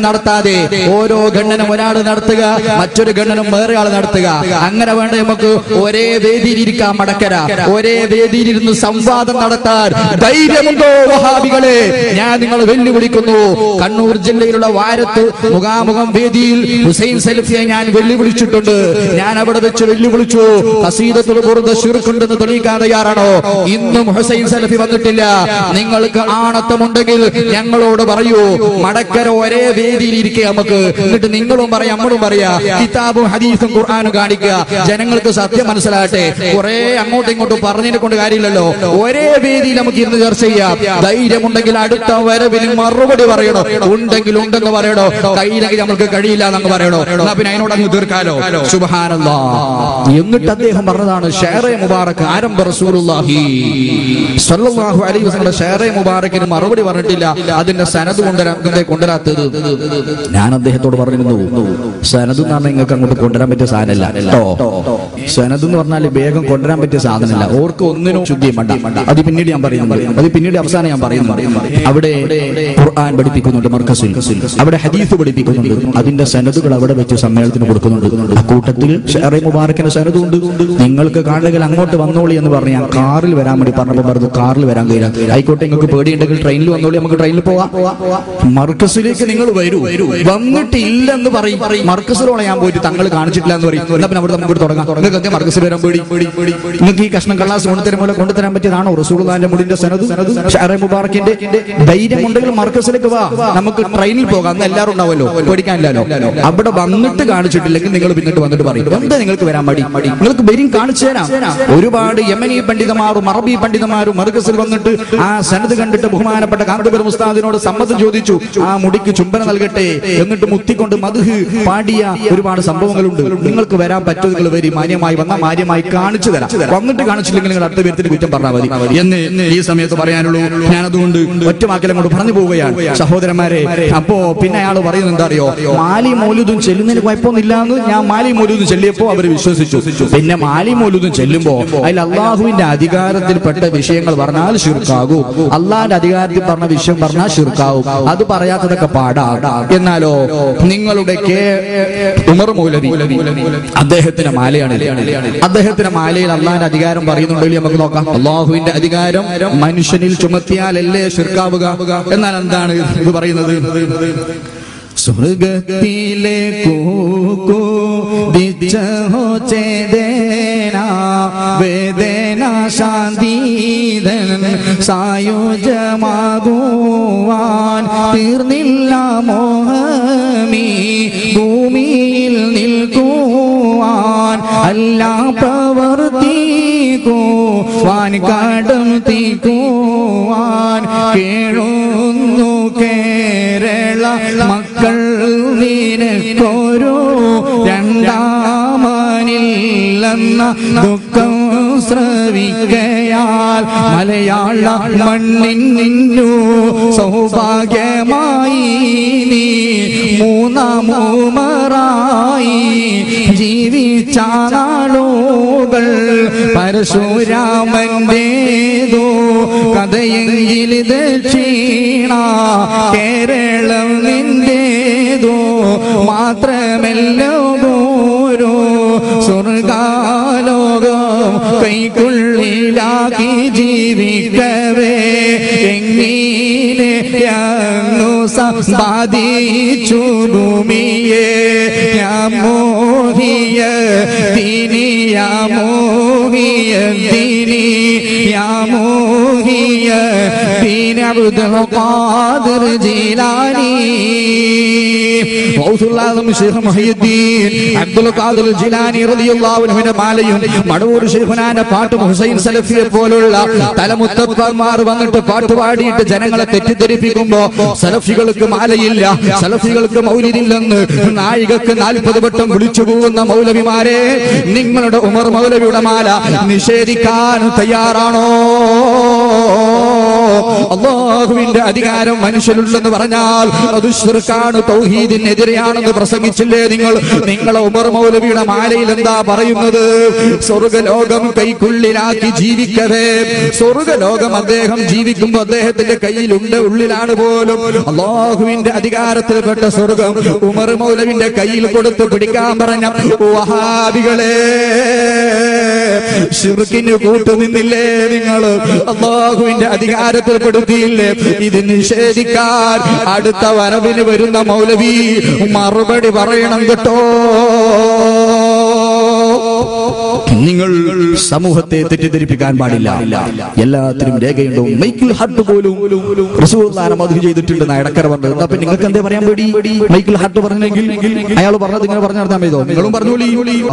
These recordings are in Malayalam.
നടത്താതെ ഓരോ ഗണ്ണനും ഒരാൾ നടത്തുക, മറ്റൊരു ഗണ്ണനും വേറെ ആൾ നടത്തുക. അങ്ങനെ വേണ്ട നമുക്ക് ഒരേ വേദിയിലിരിക്കാം. മടക്കര ഒരേ വേദിയിലിരുന്ന് സംവാദം നടത്താൻ ധൈര്യമുണ്ടോ വഹാബികളെ? ഞാൻ നിങ്ങൾ വെല്ലുവിളിക്കുന്നു. കണ്ണൂർ ജില്ലയിലുള്ള വാരത്ത് മുഖാമുഖം വേദിയിൽ ഹുസൈൻ സലഫിയെ ഞാൻ വെല്ലുവിളിച്ചിട്ടുണ്ട്. ഞാൻ അവിടെ വെച്ച് വെല്ലുവിളിച്ചു. ഖസീദത്തുൽ ബുർദ ശിർക്കുണ്ടെന്ന് തെളിയിക്കാൻ തയ്യാറാണോ? ഇന്നും ഹുസൈൻ സലഫി വന്നിട്ടില്ല. നിങ്ങൾക്ക് ആണത്തമുണ്ടെങ്കിൽ ഞങ്ങളോട് പറയൂ. മടക്കര ഒരേ വേദിയിൽ ഇരിക്കുക നമുക്ക്. എന്നിട്ട് നിങ്ങളും പറയാം, നമ്മളും പറയാ. കിതാബും ഹദീസും ഖുർആനും കാണിക്കുക. ജനങ്ങൾക്ക് സത്യം മനസ്സിലാകട്ടെ. കുറെ അങ്ങോട്ടും ഇങ്ങോട്ടും പറഞ്ഞതിനെ കൊണ്ട് കാര്യമില്ലല്ലോ. ഒരേ വേദിയിൽ നമുക്ക് ഇരുന്ന് ചർച്ച ചെയ്യാം. ധൈര്യമുണ്ടെങ്കിൽ അടുത്ത വരവിന് മറുപടി പറയണോ, ഉണ്ടെങ്കിൽ ഉണ്ടെന്ന് പറയണോ, കയ്യിലെങ്കിൽ നമുക്ക് കഴിയില്ല എന്നങ്ങ് പറയണോ. എന്നാ പിന്നെ അതിനോട് അങ്ങ് തീർക്കാലോ. സുബ്ഹാനല്ലാഹ്. എന്നിട്ട് അദ്ദേഹം പറഞ്ഞതാണ് ഷെയറെ മുബാറക് ആരംഭ റസൂലുള്ളാഹി സ്വല്ലല്ലാഹു അലൈഹി വസല്ലം ഷെയറെ മുബാറക്കിന് മറുപടി പറഞ്ഞിട്ടില്ല. അതിന്റെ സനദ് കൊണ്ടുവരാത്തത്. ഞാൻ അദ്ദേഹത്തോട് പറഞ്ഞിരുന്നു, സനദ് എന്ന് പറഞ്ഞാൽ നിങ്ങൾക്ക് അങ്ങോട്ട് കൊണ്ടുവരാൻ പറ്റിയ സാധനമല്ല കേട്ടോ. സനദ് എന്ന് പറഞ്ഞാൽ വേഗം കൊണ്ടുവരാൻ പറ്റിയ സാധനമല്ല. ഓർക്ക് ഒന്നിനും ശുദ്ധിയും വേണ്ട. അത് പിന്നീട് ഞാൻ പറയുന്നു. അത് പിന്നീട് അവസാനം ഞാൻ പറയുന്നു. അവിടെ ഖുർആൻ പഠിപ്പിക്കുന്നുണ്ട് മർക്കസിൽ, അവിടെ ഹദീസ് പഠിപ്പിക്കുന്നുണ്ട്. അതിന്റെ സനദുകൾ അവിടെ വെച്ച് സമ്മേളനത്തിന് കൊടുക്കുന്നുണ്ട്. കൂട്ടത്തിൽ ഷെയറെ മുബാറക്കിന്റെ സനദുണ്ട്. നിങ്ങൾക്ക് കാണുകൾ അങ്ങോട്ട് വന്നോളി എന്ന് പറഞ്ഞ് ഞാൻ കാറിൽ വരാൻ വേണ്ടി പറഞ്ഞപ്പോൾ പറഞ്ഞു കാറിൽ വരാൻ കഴിയില്ല. ആയിക്കോട്ടെ, നിങ്ങൾക്ക് പേടിയുണ്ടെങ്കിൽ ട്രെയിനിൽ വന്നോളി, നമുക്ക് ട്രെയിനിൽ പോവാം. മർക്കസിലേക്ക് നിങ്ങൾ വരൂ. വന്നിട്ട് ഇല്ലെന്ന് പറയും. മർക്കസിലോടെ ഞാൻ പോയിട്ട് തങ്ങൾ കാണിച്ചിട്ടില്ല എന്ന് പറയും. എന്നാ പിന്നെ അവിടെ നമുക്ക് തുടങ്ങാം. നിങ്ങൾക്ക് മർക്കസിൽ വരാൻ പേടി. നിങ്ങൾക്ക് ഈ കഷ്ണം കള്ളാസ് കൊണ്ടുതരാൻ പറ്റിയതാണോ റസൂലുള്ളാഹിന്റെ മുടിന്റെ സനദ് ഷെയറെ മുബാറക്കിന്റെ? ധൈര്യമുണ്ടെങ്കിൽ മർക്കസിലേക്ക് വാ, നമുക്ക് ട്രെയിനിൽ പോകാം. അന്ന് എല്ലാവരും ഉണ്ടാവുമല്ലോ, പേടിക്കാനില്ലല്ലോ. അവിടെ വന്നിട്ട് കാണിച്ചിട്ടില്ലെങ്കിൽ നിങ്ങൾ പിന്നിട്ട് വന്നിട്ട് പറയും എന്താ നിങ്ങൾക്ക് വരാൻ മടി? നിങ്ങൾക്ക് വരും, കാണിച്ചു തരാം. ഒരുപാട് യമനി പണ്ഡിതന്മാരും അറബി പണ്ഡിതന്മാരും മർക്കസിൽ വന്നിട്ട് ആ സനദ് കണ്ടിട്ട് ബഹുമാനപ്പെട്ട കാന്തപുരം ഉസ്താദിനോട് സമ്മതം ചോദിച്ചു. ആ മുടിക്ക് ചുംബന നൽകട്ടെ എന്നിട്ട് മുത്തിക്കൊണ്ട് മദ്ഹ് പാടിയ ഒരുപാട് സംഭവങ്ങളുണ്ട്. നിങ്ങൾക്ക് വരാൻ പറ്റുമെങ്കിൽ വരി, മാന്യമായി വന്നാൽ മാന്യമായി കാണിച്ചു തരാം. വന്നിട്ട് കാണിച്ചില്ലെങ്കിൽ നിങ്ങൾ അടുത്ത പേരത്തിന് കുറ്റം പറഞ്ഞാൽ മതി എന്ന് ഈ സമയത്ത് പറയാനുള്ളൂ. ഞാൻ അതുകൊണ്ട് ഒറ്റവാക്കിലും കൊണ്ട് പറഞ്ഞു പോവുകയാണ് സഹോദരന്മാരെ. അപ്പോ പിന്നെ അയാൾ പറയുന്നത് എന്താ അറിയോ? മാലി മൗലൂദും ചെല്ലുന്നതിന് കുഴപ്പമൊന്നുമില്ല എന്ന് ഞാൻ മാലി മൗലൂദും ചെല്ലിയപ്പോ അവർ വിശ്വസിച്ചു. പിന്നെ മാലി മൗലൂദും ചെല്ലുമ്പോ അതിൽ അള്ളാഹുവിന്റെ അധികാരത്തിൽപ്പെട്ട വിഷയങ്ങൾ പറഞ്ഞാൽ ശിർക്കാകും. അള്ളാഹിന്റെ അധികാരത്തിൽ പറഞ്ഞ വിഷയം പറഞ്ഞാൽ ശിർക്കാവും. അത് പറയാത്തതൊക്കെ പാടാ. എന്നാലോ നിങ്ങളുടെ ഉമർ മൗലവി അദ്ദേഹത്തിന്റെ മാലയാണ്. അദ്ദേഹത്തിന്റെ മാലയിൽ അള്ളാഹിന്റെ അധികാരം പറയുന്നുണ്ടെങ്കിൽ നമുക്ക് നോക്കാം. അള്ളാഹുവിന്റെ അധികാരം മനുഷ്യനിൽ ചുമത്തിയാലല്ലേ ശിർക്കാവുക. എന്നാൽ എന്താണ് ഇത് പറയുന്നത്? സ്വർഗത്തിലെ വേദന ശാന്തീതൻ സായുജമാകുവാൻ തീർന്നില്ല മോഹമീ ഭൂമിയിൽ നിൽക്കുവാൻ അല്ലാ പ്രവർത്തിക്കുവാൻ കടം തീക്കുവാൻ കേഴുന്നു കേരള മക്കൾ നിനക്കൊരു രണ്ടാമനില്ലെന്ന ദുഃഖം ശ്രവിക്കയാൽ മലയാള മണ്ണിൻ നിന്നു സൗഭാഗ്യമായി നീ മൂന്നാമൂമറായി ജീവിച്ച നാളുകൾ പരശുരാമന്റേതോ കഥയെങ്കിൽ ദക്ഷിണ കേരളം നിന്റേതോ മാത്രമല്ല ഓരോ സ്വർഗാലോകം കൈക്കുള്ളിലാക്കി ജീവിക്കവേ എങ്ങനെയാന്നു സമ്പാദിച്ചു ഭൂമിയെ യാമോഹിയ തിനി യാമോഹിയ തിനി യാമോഹിയ തിനി അബ്ദുൽ ഖാദിർ ജിലാനി ശൈഖ് മുഹയ്യിദ്ദീൻ അബ്ദുൽ ഖാദിർ ജിലാനി റളിയല്ലാഹു അൻഹുവിന്റെ മാലയും മടവൂർ ശൈഖുനാന്റെ പാട്ടും ഹുസൈൻ സലഫിയെ പോലുള്ള തലമുത്തപ്പന്മാർ വന്നിട്ട് പാട്ട് പാടിയിട്ട് ജനങ്ങളെ തെറ്റിദ്ധരിപ്പിക്കുമ്പോ സലഫികൾക്ക് മാലയില്ല, സലഫികൾക്ക് മൗലിദില്ലെന്ന് നായികക്ക് 40 വട്ടം വിളിച്ചു പോകുന്ന മൗലവിമാരെ, നിങ്ങളുടെ ഉമർ മൗലവിയുടെ മാല നിഷേധിക്കാൻ തയ്യാറാണോ? അല്ലാഹുവിന്റെ അധികാരം മനുഷ്യനുള്ളെന്ന് പറഞ്ഞാൽ അത് ശിർക്കാണ്, തൗഹീദിനെതിരെയാണെന്ന് പ്രസംഗിച്ചില്ലേ നിങ്ങൾ? നിങ്ങളെ ഉമർ മൗലവിയുടെ മാലയിൽ എന്താ പറയുന്നത്? സ്വർഗലോകം കൈക്കുള്ളിലാക്കി ജീവിക്കവേ, സ്വർഗലോകം അദ്ദേഹം ജീവിക്കുമ്പോൾ അദ്ദേഹത്തിന്റെ കയ്യിലുണ്ട്, ഉള്ളിലാണ് പോലും. അല്ലാഹുവിന്റെ അധികാരത്തിൽപ്പെട്ട സ്വർഗം ഉമർ മൗലവിന്റെ കയ്യിൽ കൊടുത്ത് പിടിക്കാൻ പറഞ്ഞ വഹാബികളെ, ശിർക്കിന് കൂട്ടുനിന്നില്ലേ നിങ്ങൾ? അല്ലാഹുവിന്റെ അധികാരത്തിൽ പെടുത്തിയില്ലേ? ഇത് നിഷേധിക്കാൻ അടുത്ത വരവിന് വരുന്ന മൗലവി മറുപടി പറയണം കേട്ടോ. നിങ്ങൾ സമൂഹത്തെ തെറ്റിദ്ധരിപ്പിക്കാൻ പാടില്ല. എല്ലാത്തിനും രേഖയുണ്ടോ? മൈക്കിൾ ഹാർട്ട് പോലും റസൂലുള്ളാഹിനെ മദ്ഹ് ചെയ്തിട്ടുണ്ടെന്ന് ഇടക്കര പറഞ്ഞത്. അപ്പൊ നിങ്ങൾക്ക് എന്തേ പറയാൻ പേടി? മൈക്കിൾ ഹാർട്ട് പറഞ്ഞെങ്കിൽ അയാൾ പറഞ്ഞത് ഇങ്ങനെ പറഞ്ഞു നടത്താൻ പറ്റോ? നിങ്ങളും പറഞ്ഞോളി.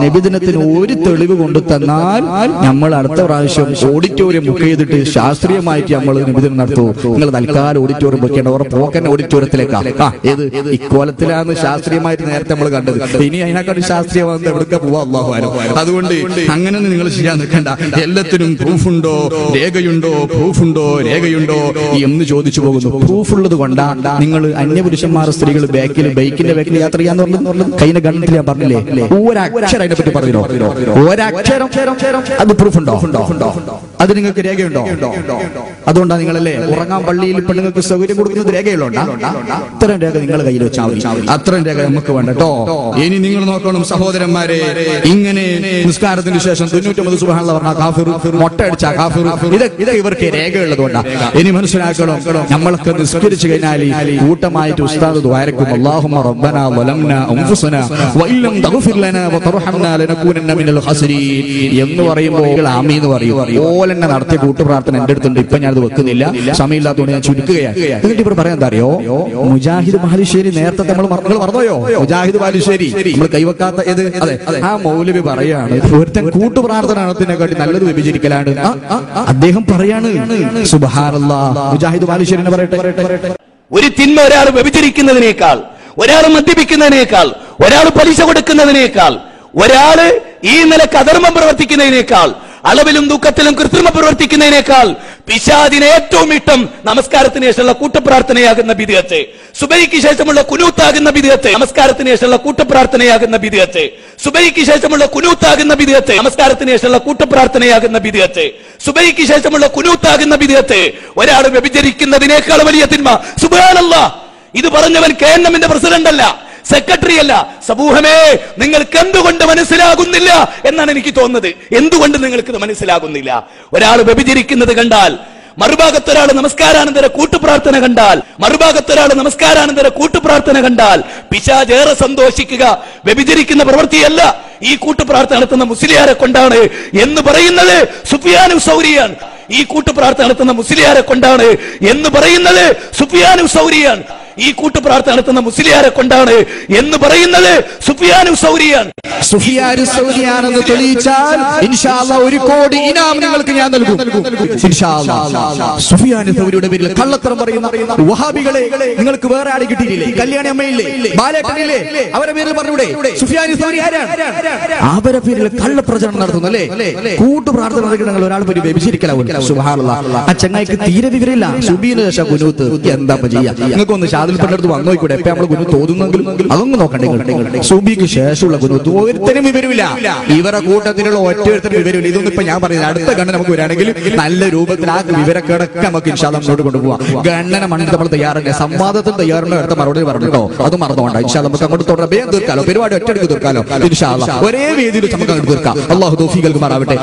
നബിദിനത്തിന് ഒരു തെളിവ് കൊണ്ടു തന്നാൽ നമ്മൾ അടുത്ത പ്രാവശ്യം ഓഡിറ്റോറിയം ബുക്ക് ചെയ്തിട്ട് ശാസ്ത്രീയമായിട്ട് നമ്മൾ നബിദിനം നടത്തും. നിങ്ങൾ തൽക്കാലം ഓഡിറ്റോറിയം ബുക്ക് ചെയ്യേണ്ട, ഓരോ പോക്കന്നെ ഓഡിറ്റോറിയത്തിലേക്കാണ്. ഏത് ഇക്കോലത്തിലാണ് ശാസ്ത്രീയമായിട്ട് നേരത്തെ നമ്മൾ കണ്ടത്. ഇനി അതിനെക്കാട്ടി ശാസ്ത്രീയമാണെന്ന് എവിടേക്ക് പോവാ അല്ലാഹു ആലം. അതുകൊണ്ട് അങ്ങനെയൊന്നും നിങ്ങൾ ചെയ്യാൻ നിൽക്കണ്ട. എല്ലാത്തിനും പ്രൂഫുണ്ടോ, രേഖയുണ്ടോ, പ്രൂഫുണ്ടോ, രേഖയുണ്ടോ എന്ന് ചോദിച്ചു പോകുന്നു. പ്രൂഫ് ഉള്ളത് കൊണ്ടാ നിങ്ങൾ അന്യപുരുഷന്മാർ സ്ത്രീകൾ ബൈക്കിന്റെ ബാക്കിൽ യാത്ര ചെയ്യാന്ന് പറഞ്ഞു. കൈന്റെ ഗണ്ണത്തിൽ ഞാൻ പറഞ്ഞില്ലേ, ഒരക്ഷരം അതിനെ പറ്റി പറഞ്ഞോ? ഒരക്ഷരം അത് പ്രൂഫുണ്ടോ? അത് നിങ്ങൾക്ക് രേഖയുണ്ടോ? അതുകൊണ്ടാണ് നിങ്ങളല്ലേ ഉറങ്ങാൻ പള്ളിയിൽ പെണ്ണുങ്ങൾക്ക് സൗകര്യം കൊടുക്കുന്നത് രേഖയുള്ളോണ്ടാ? അത്രയും രേഖ നിങ്ങൾ കയ്യിൽ വെച്ചാൽ മതി. അത്രയും രേഖ നമുക്ക് വേണ്ട കേട്ടോ. ഇനി നിങ്ങൾ നോക്കണം സഹോദരന്മാരെ, ഇങ്ങനെ നിസ്കാരത്തിന് ശേഷം 99 സുബ്ഹാനല്ലാഹ് പറഞ്ഞ കാഫിർ, മൊട്ട അടിച്ച കാഫിർ, ഇതൊക്കെ ഇവർക്ക് രേഖയുള്ളതുകൊണ്ടാണ്. ഇനി മനസ്സിലാക്കണം, നമ്മളൊക്കെ നിസ്കരിച്ചു കഴിഞ്ഞാൽ കൂട്ടമായിട്ട് ഉസ്താദ് ദുആരക്കും അല്ലാഹുമ്മ റബ്ബനാ വലംനാ അൻഫുസനാ വഇല്ലം തഗ്ഫിർ ലനാ വതർഹംനാ ലനകൂനന്ന മിനൽ ഖാസിരീൻ എന്ന് പറയുമ്പോൾ ആമീൻ എന്ന് പറയും. ഓലെന്നെ നടത്തിയ കൂട്ടുപ്രാർത്ഥന എന്റെ അടുത്തുണ്ട്. ഇപ്പൊ ഞാനത് വെക്കുന്നില്ല, സമയമില്ലാത്തതുകൊണ്ട് ഞാൻ ചുരുക്കുകയാണ്. എന്നിട്ട് ഇവർ പറയാൻ എന്താ അറിയോ? മുജാഹിദ് ബാലുശ്ശേരി നേരത്തെ നമ്മൾ മറന്നുപോയോ? മുജാഹിദ് ബാലുശ്ശേരി നമ്മൾ കൈവെക്കാത്ത ഏത്? അതെ, ആ മൗലവി പറയാണ് ഒരുത്തൻ കൂട്ടുപ്രാർത്ഥന നടത്തുന്നതിനെക്കാട്ടി നല്ലത് വ്യഭിചരിക്കലാണ്. അദ്ദേഹം പറയാണ്. സുബ്ഹാനല്ലാഹ്. മുജാഹിദ് ബാലുശ്ശേരിനെ പറയട്ടെ. ഒരു തിന്മ ഒരാൾ വ്യഭിചരിക്കുന്നതിനേക്കാൾ, ഒരാൾ മദ്യപിക്കുന്നതിനേക്കാൾ, ഒരാൾ പലിശ കൊടുക്കുന്നതിനേക്കാൾ, ഒരാള് ഈ നിലക്ക് അധർമ്മം പ്രവർത്തിക്കുന്നതിനേക്കാൾ, അളവിലും ദുഃഖത്തിലും കൃത്രിമ പ്രവർത്തിക്കുന്നതിനേക്കാൾ പിശാചിന് ഏറ്റവും ഇഷ്ടം നമസ്കാരത്തിന് ശേഷമുള്ള കൂട്ടപ്രാർത്ഥനയാകുന്ന ബിദ്അത്ത്, സുബഹിക്ക് ശേഷമുള്ള കുനൂത്താകുന്ന ബിദ്അത്ത്, നമസ്കാരത്തിന് ശേഷമുള്ള കൂട്ടപ്രാർത്ഥനയാകുന്ന ബിദ്അത്ത്, സുബഹിക്ക് ശേഷമുള്ള കുനൂത്താകുന്ന ബിദ്അത്ത്, നമസ്കാരത്തിന് ശേഷമുള്ള കൂട്ടപ്രാർത്ഥനയാകുന്ന ബിദ്അത്ത്, സുബഹിക്ക് ശേഷമുള്ള കുനൂത്താകുന്ന ബിദ്അത്ത്. ഒരാൾ വ്യഭിചരിക്കുന്നതിനേക്കാൾ വലിയ തിന്മ. സുബ്ഹാനല്ലാഹ്. ഇത് പറഞ്ഞവൻ KNMന്റെ പ്രസിഡന്റ് അല്ല, സെക്രട്ടറി അല്ല. സമൂഹമേ, നിങ്ങൾക്ക് എന്തുകൊണ്ട് മനസ്സിലാകുന്നില്ല എന്നാണ് എനിക്ക് തോന്നുന്നത്. എന്തുകൊണ്ട് നിങ്ങൾക്ക് ഇത് മനസ്സിലാകുന്നില്ല? ഒരാൾ വ്യഭിചരിക്കുന്നത് കണ്ടാൽ, മറുഭാഗത്തൊരാൾ നമസ്കാരാനന്തര കൂട്ടുപ്രാർത്ഥന കണ്ടാൽ, മറുഭാഗത്തൊരാൾ നമസ്കാരാനന്തര കൂട്ടുപ്രാർത്ഥന കണ്ടാൽ പിശാച് ഏറെ സന്തോഷിക്കുക വ്യഭിചരിക്കുന്ന പ്രവൃത്തിയല്ല, ഈ കൂട്ടുപ്രാർത്ഥന നടത്തുന്ന മുസ്ലിയാരെ കൊണ്ടാണ് എന്ന് പറയുന്നത് സുഫിയാനു സൗരിയാണ്. ഈ കൂട്ടുപ്രാർത്ഥന നടത്തുന്ന മുസ്ലിയാരെ കൊണ്ടാണ് എന്ന് പറയുന്നത് സുഫിയാനു സൗരിയാണ്. ഈ കൂട്ടുപ്രാർത്ഥന നടത്തുന്ന മുസ്ലിയാരെ കൊണ്ടാണ് എന്ന് പറയുന്നത് സുഫിയാനു സൗരിയാണ്. സുഫിയാനു സൗരിയാണെന്ന് തെളിയിച്ചാൽ ഇൻഷാ അല്ലാഹ് 1 കോടി ഇനാം നിങ്ങൾക്ക് ഞാൻ നൽകും. ഇൻഷാ അല്ലാഹ്. സുഫിയാനു സൗരിയുടെ പേരിൽ കള്ളത്തരം പറയുന്ന വഹാബികളെ നിങ്ങൾക്ക് വേറെ ആരെ കിട്ടിയില്ലേ? കല്യാണി അമ്മയില്ലേ, ബാലേട്ടനില്ലേ? അവരെ പേരിൽ പറഞ്ഞൂടെ? സുഫിയാനു സൗരി ആരാണ്? അവരെ പേരിൽ കള്ളപ്രചരണം നടത്തുന്നു അല്ലേ? കൂട്ടുപ്രാർത്ഥന നടക്കുന്ന ഒരാൾ പേര് വ്യഭിചരിക്കലാവും. സുബ്ഹാനല്ലാഹ്. ആ ചങ്ങായിക്ക് തീരെ വിവരമില്ല. സുബീന ശേഷം കുനൂത്ത് എന്താ ചെയ്യാ? നിങ്ങൾക്കൊന്ന് ഷാദിൽപ്പെട്ടടുത്ത് വന്നു നോക്കൂടെ? എപ്പോ നമ്മള് കുനൂത്ത് തോന്നുന്നെങ്കിലും അതൊന്നും നോക്കണ്ടേ. സുബിക്ക് ശേഷമുള്ള കുനൂത്ത് ഒരുത്തനും വിവരമില്ല. ഇവരുടെ കൂട്ടത്തിലുള്ള ഒറ്റൊരുത്തരും വിവരമില്ല. ഇതൊന്നും ഇപ്പൊ ഞാൻ പറയുന്നത്. അടുത്ത ഗണ്ണ നമുക്ക് വരാണെങ്കിൽ നല്ല രൂപത്തിൽ ആ വിവരക്കിടക്ക് നമുക്ക് ഇൻഷാ അല്ലാഹ് മുന്നോട്ട് കൊണ്ടുപോകാം. ഗണ്ണന മണ്ണിൽ നമ്മൾ തയ്യാറല്ലേ? സംവാദത്തിന് തയ്യാറുണ്ടോ? അടുത്ത മറുപടി പറഞ്ഞിട്ടോ അത് മറന്നുകൊണ്ടാ. ഇൻഷാ അല്ലാഹ് നമുക്ക് അങ്ങോട്ട് തുടരാം. തീർക്കാലോ, പരിപാടി ഒറ്റയെടുക്ക് തീർക്കാലോ. ഇൻഷാ അല്ലാഹ് ഒരേ വേദിയിൽ നമുക്ക് അങ്ങോട്ട് തീർക്കാം. അല്ലാഹു തൗഫീഖ് നൽകുമാറാവട്ടെ.